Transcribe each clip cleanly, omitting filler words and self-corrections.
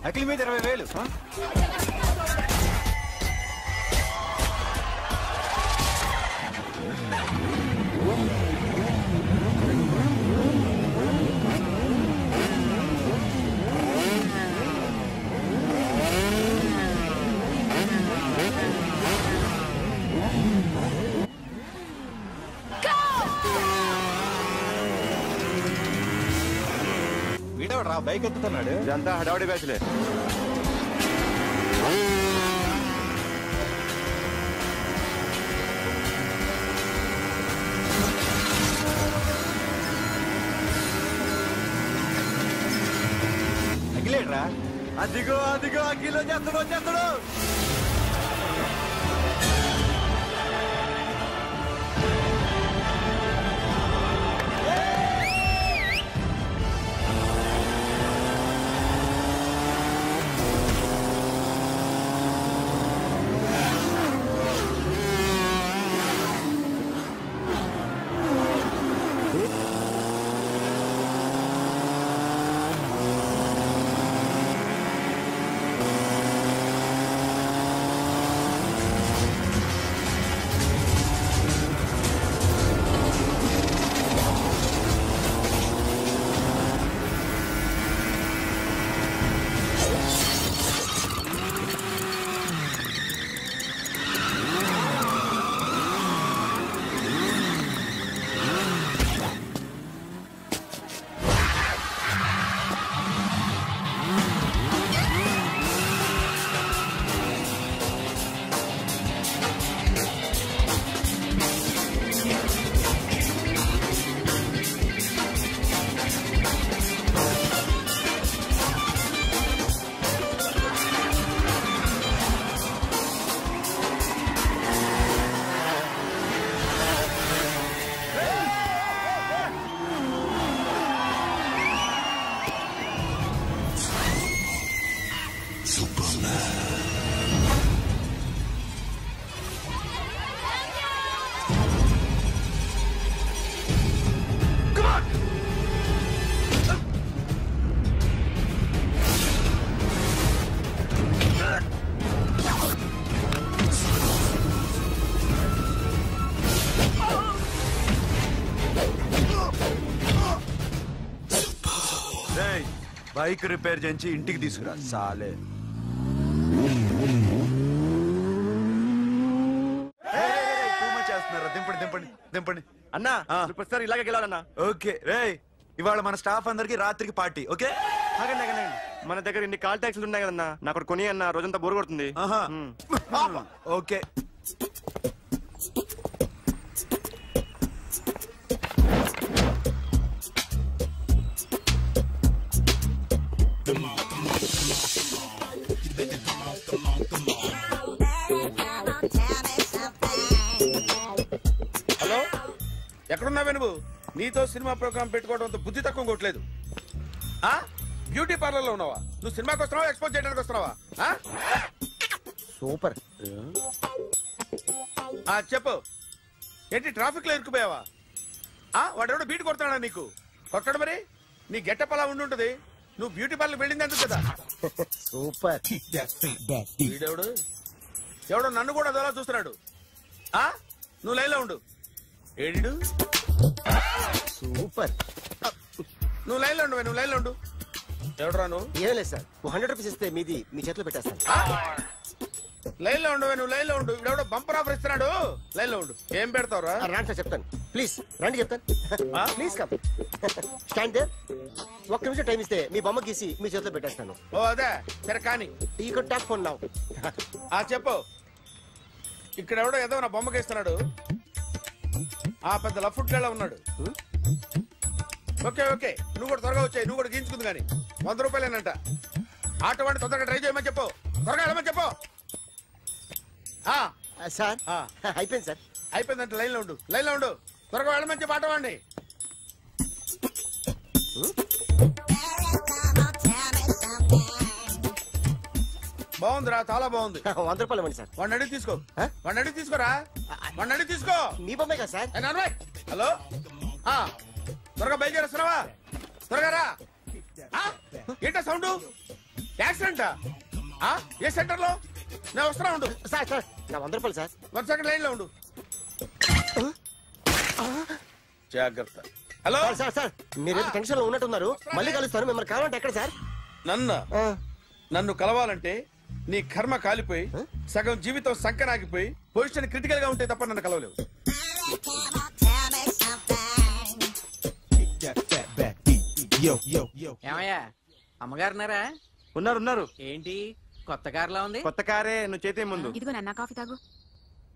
అఖిల్ మీద 20,000. వీడవరా బైక్ ఎత్తుతున్నాడు? ఇదంతా హడావడి బ్యాచ్లే. అఖిలేట్రా? అదిగో అదిగో అఖిల్ వచ్చేస్తాడు వచ్చేస్తాడు. బైక్ రిపేర్ చేయించి ఇంటికి తీసుకురా సాలే. చేస్తున్నారా? దింపండి దింపండి దింపండి అన్నా. ప్రతిసారి ఇలాగే గెలవాలన్నా. ఓకే రే, ఇవాళ మన స్టాఫ్ అందరికి రాత్రికి పార్టీ. ఓకే మన దగ్గర ఇన్ని కాల్ ట్యాక్సీలు ఉన్నాయి కదన్నా, నాకు కొని అన్న రోజంతా బోర్ కొడుతుంది. ఓకే హలో, ఎక్కడున్నావే నువ్వు? నీతో సినిమా ప్రోగ్రామ్ పెట్టుకోవడంతో బుద్ధి తక్కువ కొట్టలేదు. బ్యూటీ పార్లర్ లో ఉన్నావా? నువ్వు సినిమాకి వస్తున్నావా, ఎక్స్పోజ్ చేయడానికి వస్తున్నావా? సూపర్. చెప్పు, ఏంటి ట్రాఫిక్ లో ఇరుక్కుపోయావా? వాడెవడో బీట్ కొడతాడా నీకు? కొట్టడు మరి. నీ గెట్టప్ అలా ఉండుంటది. నువ్వు బ్యూటీ పార్లర్ వెళ్ళింది ఎందుకు కదా? సూపర్. వీడెవడు? ఎవడో నన్ను కూడా అదోలా చూస్తున్నాడు. నువ్వు లైన్లో ఉండు. ఏడు సూపర్. నువ్వు లైన్లో ఉండు, నువ్వు లైన్లో ఉండు. ఎవడరా నువ్వు? ఏం లేదు సార్, 100 రూపీస్ ఇస్తే మీది మీ చేతిలో పెట్టేస్తాను. లైన్ లో ఉండు, నువ్వు లైన్ లో ఉండు. ఇవిడెవడో బంపర్ ఆఫర్ ఇస్తున్నాడు. లైన్ లో ఉండు. ఏం పెడతావురా? రాండి సార్ చెప్తాను. ప్లీజ్ రండి చెప్తాను. Please come. Stand there. ఒక్క నిమిషం టైం ఇస్తే మీ బొమ్మ గీసి మీ చేతిలో పెట్టేస్తాను. ఓ అదే సరే కానీ. ఈ కుడ్ టాక్ ఫోన్ నౌ. చెప్పు. ఇక్కడ ఎవడో ఏదో నా బొమ్మకి ఇస్తున్నాడు. పెద్ద లఫ్ట్ గేళ ఉన్నాడు. ఓకే ఓకే, నువ్వు కూడా త్వరగా వచ్చాయి. నువ్వు కూడా గీంచుకుంది కానీ 100 రూపాయలేనంట. ఆటో వాడిని తొందరగా ట్రై చేయమని చెప్పు. త్వరగా వెళ్ళమని చెప్పు. సార్ అయిపోయింది సార్. అయిపోయిందంట. లైన్ లో ఉండు, లైన్ లో ఉండు. త్వరగా వెళ్ళమని చెప్పు ఆటో వాడిని. బాగుందిరా, చాలా బాగుంది. 100 రూపాయలు ఇవ్వండి సార్. వాడిని అడిగి తీసుకో. వాడిని అడిగి తీసుకోరా. వాడిని అడిగి తీసుకో. మీ బొమ్మే కదా సార్. హలో, త్వరగా బయలుదేరేస్తున్నావా? త్వరగా రా. ఏంటా సౌండ్? యాక్సిడెంటా? ఏ సెంటర్ లో? నేను వస్తున్నా ఉండు. సార్ సార్ నా 100 రూపాయలు సార్. 1 సెకండ్ లైన్ లో ఉండు. జాగ్రత్త. హలో సార్ సార్ సార్ మీరేదో టెన్షన్ లో ఉన్నట్టున్నారు. మళ్ళీ కలుస్తాను. మిమ్మల్ని కావాలంటే ఎక్కడ సార్? నన్ను కలవాలంటే నీ కర్మ కాలిపోయి సగం జీవితం సంకనాగిపోయి పొజిషన్ క్రిటికల్ గా ఉంటే తప్ప నన్ను కలవలేవు. ఏమయ్యా అమ్మగారున్నారా? ఉన్నారు. ఏంటి కొత్త కార్లా ఉంది? కొత్త కారే, నువ్వు చేతే ముందు. ఇదిగో నాన్న కాఫీ తాగు.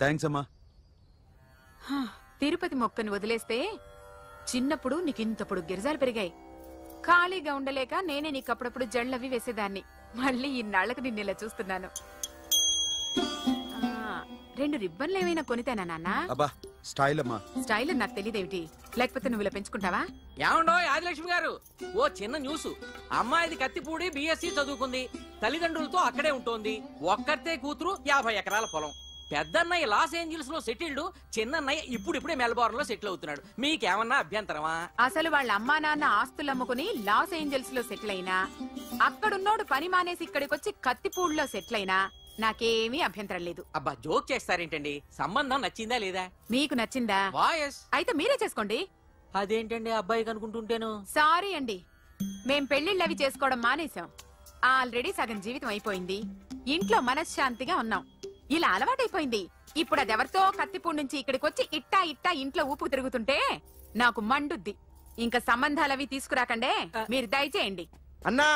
థ్యాంక్స్ అమ్మా. తిరుపతి మొక్కను వదిలేస్తే చిన్నప్పుడు నీకింతప్పుడు గిరిజాలు పెరిగాయి. ఖాళీగా ఉండలేక నేనే నీకు అప్పుడప్పుడు జళ్ళవి వేసేదాన్ని. మళ్ళీ ఇన్నాళ్లకు నిన్ను ఇలా చూస్తున్నాను. 2 రిబ్బన్లు ఏమైనా కొనితేనా నాన్న? అబ్బా స్టైల్ అమ్మా. స్టైల్ నాకు తెలియదేమిటి? లేకపోతే నువ్వు ఇలా పెంచుకుంటావా? ఏమండో ఆదిలక్ష్మి గారు, ఓ చిన్న న్యూస్. అమ్మాయిది కత్తిపూడి బిఎస్సి చదువుకుంది, తల్లిదండ్రులతో అక్కడే ఉంటోంది. ఒక్కతే కూతురు, 50 ఎకరాల పొలం. పెద్దన్నయ్య లాస్ ఏంజల్స్ లో సెటిల్డ్, చిన్నన్నయ్య ఇప్పుడిప్పుడే మెల్బోర్న్ లో సెటిల్ అవుతున్నాడు. మీకేమన్నా అభ్యంతరమా? అసలు వాళ్ళ అమ్మా నాన్న ఆస్తులు అమ్ముకుని లాస్ ఏంజల్స్ లో సెటిల్ అయినా, అక్కడున్నోడు పని మానేసి ఇక్కడికొచ్చి కత్తిపూడిలో సెటిల్ అయినా నాకేమీ అభ్యంతరం లేదు. అబ్బా జోక్ చేస్తారేంటండి? సంబంధం నచ్చిందా లేదా? మీకు నచ్చిందా? వాయస్ అయితే మీరే చేసుకోండి. అదేంటండి అబ్బాయి అనుకుంటుంటేను? సారీ అండి, మేం పెళ్లిళ్ళు అవి చేసుకోవడం మానేశాం. ఆల్రెడీ సగం జీవితం అయిపోయింది. ఇంట్లో మనశ్శాంతిగా ఉన్నాం. ఇలా అలవాటైపోయింది. ఇప్పుడు అదెవరితో కత్తిపూడి నుంచి ఇక్కడికి వచ్చి ఇట్టా ఇంట్లో ఊపుకు తిరుగుతుంటే నాకు మండుద్ది. ఇంకా సంబంధాలవి తీసుకురాకండే, మీరు దయచేయండి. అన్నా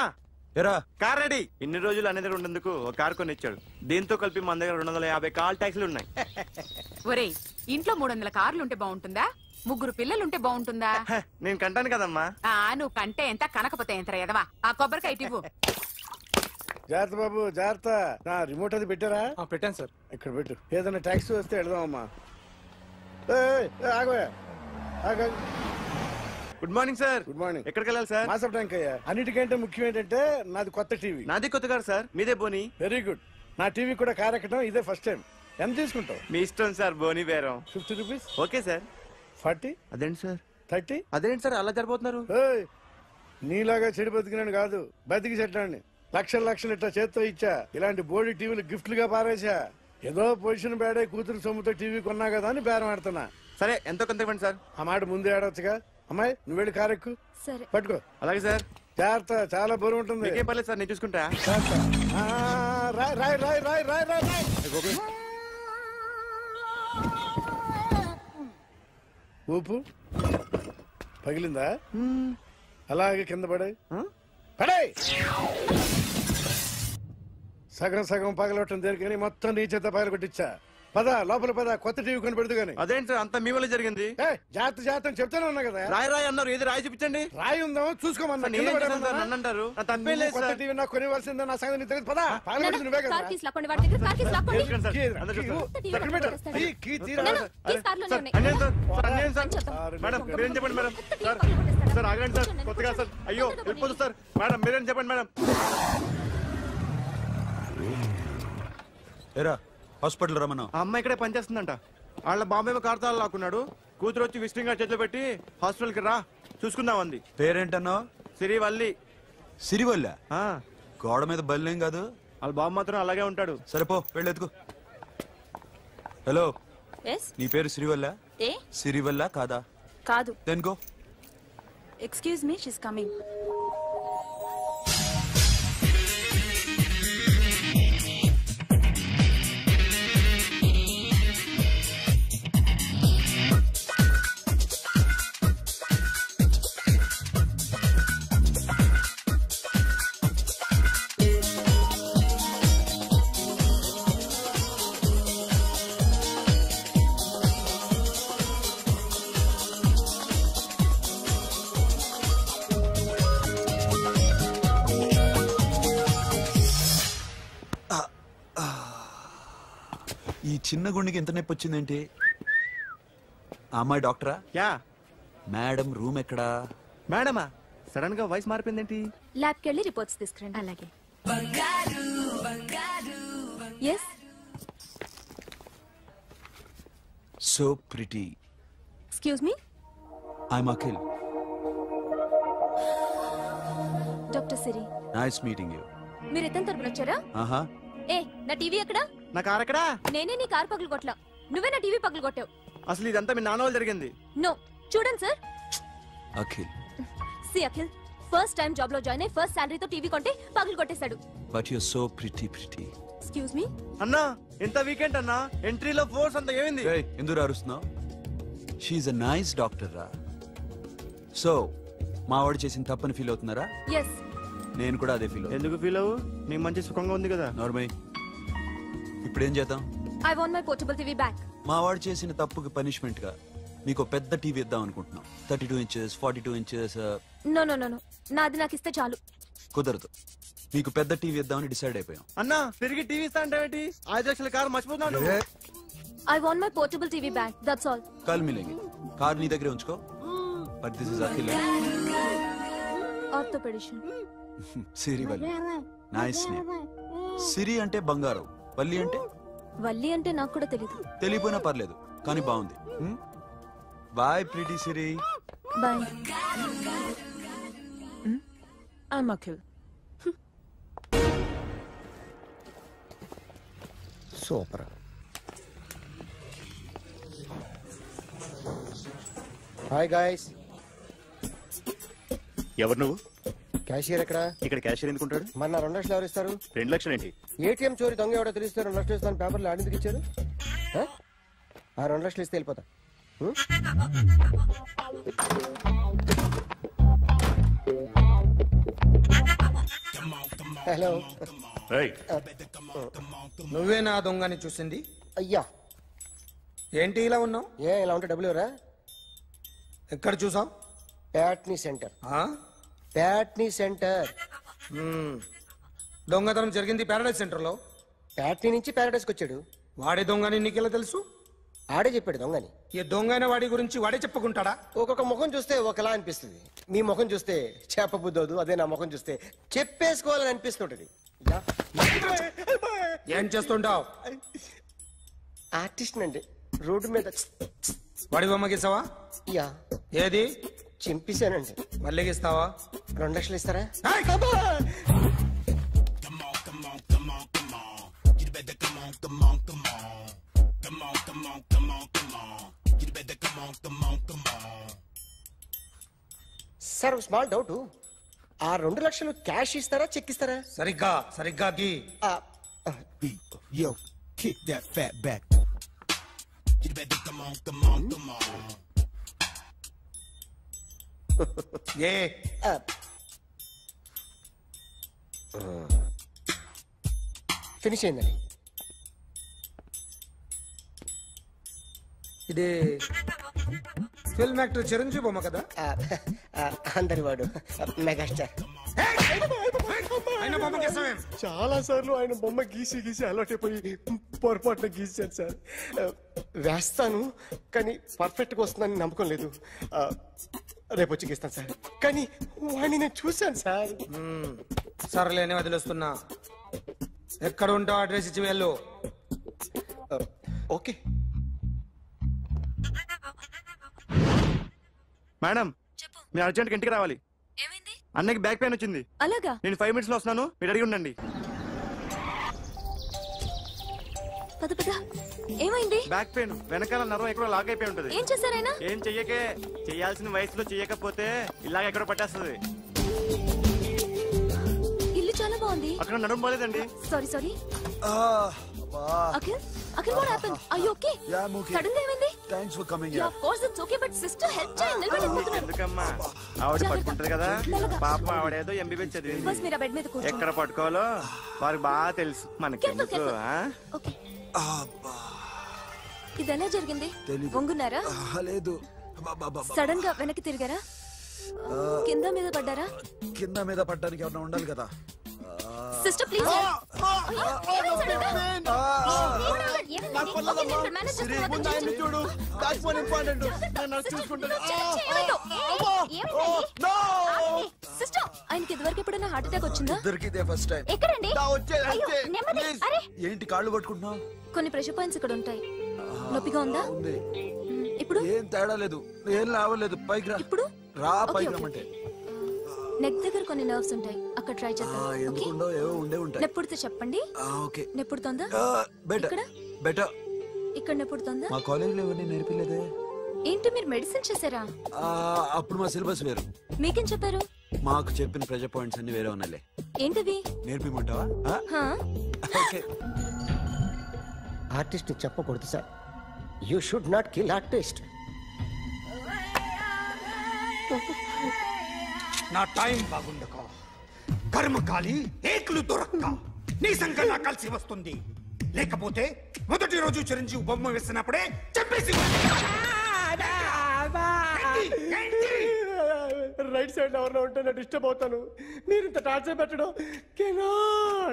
ఎరా కార్ రెడీ. ఇన్ని రోజులు అనే దగ్గర ఉండేందుకు ఒక కార్ కొని ఇచ్చాడు. దీంతో కలిపి మన దగ్గర 250 కాల్ ట్యాక్సీలు ఉన్నాయి. ఒరేయ్, ఇంట్లో 300 కార్లుంటే బాగుంటుందా? 3 పిల్లలుంటే బాగుంటుందా? నేను కంటాను కదమ్మా. నువ్వు కంటే ఎంత కనకపోతే ఎంత ఎదవా. ఆ కొబ్బరికాయ ఇవ్వు. జాగ్రత్త బాబు, జాగ్రత్త. నా రిమోట్ అది పెట్టారా? పెట్టాను సార్. ఇక్కడ పెట్టు. ఏదైనా ట్యాక్సీ వస్తే వెళ్దామమ్మా. ఆగోయా. Good morning sir. Good morning. ఎక్కడికి వెళ్ళాలి సార్? మాసప్ ట్యాంక్ అయ్యా. అన్నిటికంటే ముఖ్యం ఏంటంటే నాది కొత్త టీవీ. నాది కొత్త కారు సార్, మీదే బోని. Very good. నా టీవీ కూడా కార్ ఎక్కడం ఇదే ఫస్ట్ టైం. ఎంత తీసుకుంటావు? మీ ఇష్టం సార్, బోని బేరం. 50 రూపీస్. Okay sir. 40. అదేంటి సార్? 30. అదేంటి సార్ అలా జరిపోతున్నారు? నీలాగా చెడు బతికినాను కాదు, బతికి చెట్లాండి. లక్షలు ఇట్లా చేత్తో ఇచ్చా. ఇలాంటి బోడి టీవీలు గిఫ్ట్లుగా పారేసా. ఏదో పొజిషన్ బేడే కూతురు సొమ్ముతో టీవీ కొన్నా కదా అని బేరం ఆడుతున్నా. సరే ఎంతో కొంత ఇవ్వండి సార్. ఆ మాట ముందే ఆడవచ్చుగా. అమ్మాయి నువ్వు వెళ్ళి కారెక్కు. సరే పట్టుకో. అలాగే సార్. జాగ్రత్త, చాలా బరువు ఉంటుంది. ఏం పర్లేదు సార్, నేను చూసుకుంటా. రాయ్. ఊపు పగిలిందా? అలాగే కింద పడే. సగం పగలవటం దేనికని మొత్తం నీ చేత పగల కొట్టించా. పద లోపల పద, కొత్త టీవీ కొని పెడదు గాని. అదేంటి సార్ అంతా మీ వల్ల జరిగింది? జాగ్రత్త చెప్తానే ఉన్నా కదా. రాయి అన్నారు, ఏది రాయి చూపించండి. రాయి ఉందామో చూసుకోమన్నా. నన్ను అంటారు. కొత్త టీవీ నాకు కొనివ్వాల్సిందే. నా సంగతి తెలియదు. పద పగలబెట్టింది నువ్వే కదా. మేడం మీరేం చెప్పండి మేడం. సార్ ఆగండి సార్, కొత్తగా సార్. అయ్యో వెళ్ళిపోదు సార్. మేడం మీరేం చెప్పండి మేడం. ఎరా హాస్పిటల్ రమ్మన్నా. ఆ అమ్మాయి ఇక్కడే పనిచేస్తుందంట. వాళ్ళ బాంబేమో కార్తాలు లాక్కున్నాడు. కూతురు వచ్చి విజిటింగ్ కార్డ్ చేతిలో పెట్టి హాస్పిటల్ కి రా చూసుకుందాం అంది. పేరేంటన్నావు? సిరివల్లి. సిరివల్ల? గోడ మీద బల్లేం కాదు. వాళ్ళ బాబు మాత్రం అలాగే ఉంటాడు. సరిపో వెళ్ళెత్తుకు. హలో, నీ పేరు సిరివల్ల? సిరివల్ల కాదా? కాదు. Then go. Excuse me, she's coming. ఈ చిన్న గుండెకి ఎంత నొప్పి వచ్చిందేంటి? అమ్మాయి డాక్టరా? యా. మేడం రూమ్ ఎక్కడా? మేడమా? సడన్ గా వాయిస్ మారిపోయిందేంటి? ల్యాబ్ కి వెళ్ళి రిపోర్ట్స్ తీసుకురండి. అలాగే. Yes. So pretty. Excuse me, I'm Akhil. Doctor Siri. Nice meeting you. మీరు ఇతని తరపున వచ్చారా? ఆహా ఏ నా టీవీ ఎక్కడా? నా కార్ ఎక్కడా? నేనే నీ కార్ పగలు కొట్టలా, నువ్వే నా టీవీ పగలు కొట్టావు. అసలు ఇదంతా మీ నాన్న వాళ్ళు జరిగింది. నో, చూడండి sir. Akhil. See Akhil, first time job లో జాయిన్ అయ్యి ఫస్ట్ సాలరీతో టీవీ కొంటే పగలు కొట్టేశాడు. But you so pretty. Excuse me. అన్నా ఎంత వీకెండ్ అన్నా, ఎంట్రీలో ఫోర్స్ అంత ఏమైంది? ఏయ్ ఎందుకు అరుస్తున్నావు? షీఈ్ అ నైస్ డాక్టర్ రా. సో మావాడు చేసిన తప్పని ఫీల్ అవుతున్నారా? ఎస్. నేను కూడా అదే ఫీల్. ఎందుకు ఫీల్ అవ్వు? నీకు మంచి సుఖంగా ఉంది కదా. నార్మల్. ఇప్పుడు ఏం చేద్దాం? I want my portable TV back. మావాడు చేసిన తప్పుకి పనిష్మెంట్ గా మీకు పెద్ద టీవీ ఇద్దాం అనుకుంటున్నాం. 32 inches 42 inches. No no no no, నాది నాకు ఇస్తే చాలు. కుదరదు. మీకు పెద్ద టీవీ ఇద్దామని డిసైడ్ అయిపోయాం. అన్నా తిరిగి టీవీ ఇస్తా అంటే 5 లక్షల కారు మర్చిపోతున్నాడు. I want my portable TV back, that's all. కల్ మిలేంగి. కార్ నీ దగ్గరే ఉంచుకో. But this is Akhil. Orthopaedician. Siri Valli. Nice name. Siri అంటే బంగారం, వల్లి అంటే? వల్లి అంటే నాకు కూడా తెలీదు. తెలియపోయినా పర్లేదు, కానీ బాగుంది. Bye pretty Siri. Bye. I'm Akhil. Super. Hi guys. ఎవరు నువ్వు? క్యాషియర్ ఎక్కడ? ఇక్కడ క్యాషియర్ ఎందుకుంటాడు? మన 2 లక్షలు ఎవరు ఇస్తారు? 2 లక్షలు ఏంటి? ఏటీఎం చోరీ దొంగ ఎవడో తెలిస్తే 2 లక్షలు ఇస్తాను పేపర్లు ఆడిందుకు ఇచ్చారు. ఆ 2 లక్షలు ఇస్తే వెళ్ళిపోతా. హలో. నువ్వే నా దొంగని చూసింది? అయ్యా ఏంటి ఇలా ఉన్నావు? ఇలా ఉంటే డబ్బులు ఎవరా? ఎక్కడ చూసావు? ప్యాట్నీ సెంటర్. ప్యాట్నీ సెంటర్. దొంగతనం జరిగింది ప్యారడైజ్ సెంటర్ లో. ప్యాట్నీ నుంచి ప్యారడైజ్కి వచ్చాడు. వాడే దొంగని నీకెలా తెలుసు? ఆడే చెప్పాడు దొంగని. ఈ దొంగైన వాడి గురించి వాడే చెప్పుకుంటాడా? ఒక్కొక్క ముఖం చూస్తే ఒకలా అనిపిస్తుంది. మీ ముఖం చూస్తే చెప్పబుద్దోదు, అదే నా ముఖం చూస్తే చెప్పేసుకోవాలని అనిపిస్తుంటది. ఏం చేస్తుంటావు? ఆర్టిస్ట్ అండి. రోడ్డు మీద వాడి బొమ్మ గీసావా? యా. ఏది? చింపేశానండి. మళ్ళీ గీస్తావా? 2 లక్షలు ఇస్తారా? సార్ స్మాల్ డౌట్, ఆ 2 లక్షలు క్యాష్ ఇస్తారా చెక్ ఇస్తారా? సరిగ్గా గీ. Yo, kick that fat back. You better come on. Finish అయిందండి. ఇది ఫిల్మ్ యాక్టర్ చిరంజీవి బొమ్మ కదా? అందరి వాడు మెగాస్టార్. చాలా సార్లు ఆయన బొమ్మ గీసి అలవాటైపోయి పొరపాటున గీసాను సార్. వేస్తాను కానీ పర్ఫెక్ట్గా వస్తుందని నమ్మకం లేదు. రేపు వచ్చి గీస్తాను సార్. కానీ వాడిని నేను చూశాను సార్. సర్లేని వదిలేస్తున్నా. ఎక్కడ ఉంటావు అడ్రస్ ఇచ్చి వెళ్ళు. ఓకే మేడం, మీరు అర్జెంట్ ఇంటికి రావాలి. అన్నకి బ్యాక్ పెయిన్ వచ్చింది. అలాగా? నేను 5 minutes లో వస్తున్నాను, మీరు అడిగి ఉండండి. ఏమైంది? బ్యాక్ పెయిన్, వెనకాల నరం ఎక్కడో లాక్ అయిపోయి ఉంటది. ఏం చేశారైనా? ఏం చెయ్యకే. చెయ్యాల్సిన వయసులో చెయ్యకపోతే ఇలాగ ఎక్కడో పట్టేస్తుంది. ఇల్లు చాలా బాగుంది. అక్కడ నడుము పోలేదండి. Sorry. Akhil, what happened? Are you okay? Yeah, I'm okay. Suddenly ఏమైంది? Thanks for coming here. Yeah, of course it's okay, but sister help చేయండి. నిలబడిపోతున్నారు. ఎందుకమ్మా? ఆవిడ పట్టుకుంటది కదా. పాపం ఆవిడేదో ఎంబీబీ చదివింది. బస్ మీరు బెడ్ మీద కూర్చోండి. ఎక్కడ పట్టుకోవాలో వారికి బాగా తెలుసు. మనకెందుకు? ఓకే. ఇది ఎలా జరిగింది? వంగున్నారా? లేదు. సడన్ గా వెనక్కి తిరిగారా? కింద మీద పడ్డారా? కింద మీద పడ్డానికి ఎవరైనా ఉండాలి కదా. Sister please. సిస్టర్, ఆయనకి ఇదివరకు ఎప్పుడైనా హార్ట్ అటాక్ వచ్చిందా? First time. ఎక్కడండి? ఏంటి కాళ్ళు పట్టుకుంటున్నావు? కొన్ని ప్రెషర్ పాయింట్స్ ఇక్కడ ఉంటాయి. నొప్పిగా ఉందా? ఇప్పుడు ఏం తేడా లేదు, ఏం లావలేదు. పైకి రా. ఇప్పుడు రా, పైకి రమ్మంటే. నెక్ దగ్గర కొన్ని నర్వ్స్ ఉంటాయి, అక్కడ ట్రై చేద్దాం. ఎందుకుండో ఏవో ఉండే ఉంటాయి. నెప్పుడుతో చెప్పండి. ఓకే. నెప్పుడుతోందా? Better better. ఇక్కడ నెప్పుడుతోందా? మా కాలేజీలో ఎవరిని నేర్పిలేదే. ఏంటి మీరు మెడిసిన్ చేశారా? అప్పుడు మా సిలబస్ వేరు. మీకేం చెప్పారు? మాకు చెప్పిన ప్రెజర్ పాయింట్స్ అన్ని వేరే ఉన్నాయిలే. ఏంటివి? నేర్పిమంటావా? ఓకే. ఆర్టిస్ట్ చెప్పకూడదు sir. You should not kill artist. నా టైం బాగుండకో, కర్మకాలి ఏకులు దొరక్క నీ సంఘటన కలిసి వస్తుంది. లేకపోతే మొదటి రోజు చిరంజీవి బొమ్మ వేసినప్పుడే చెప్పేసి రైట్ సైడ్ ఎవరిలో ఉంటే నేను డిస్టర్బ్ అవుతాను. మీరు ఇంత టార్చర్ పెట్టడం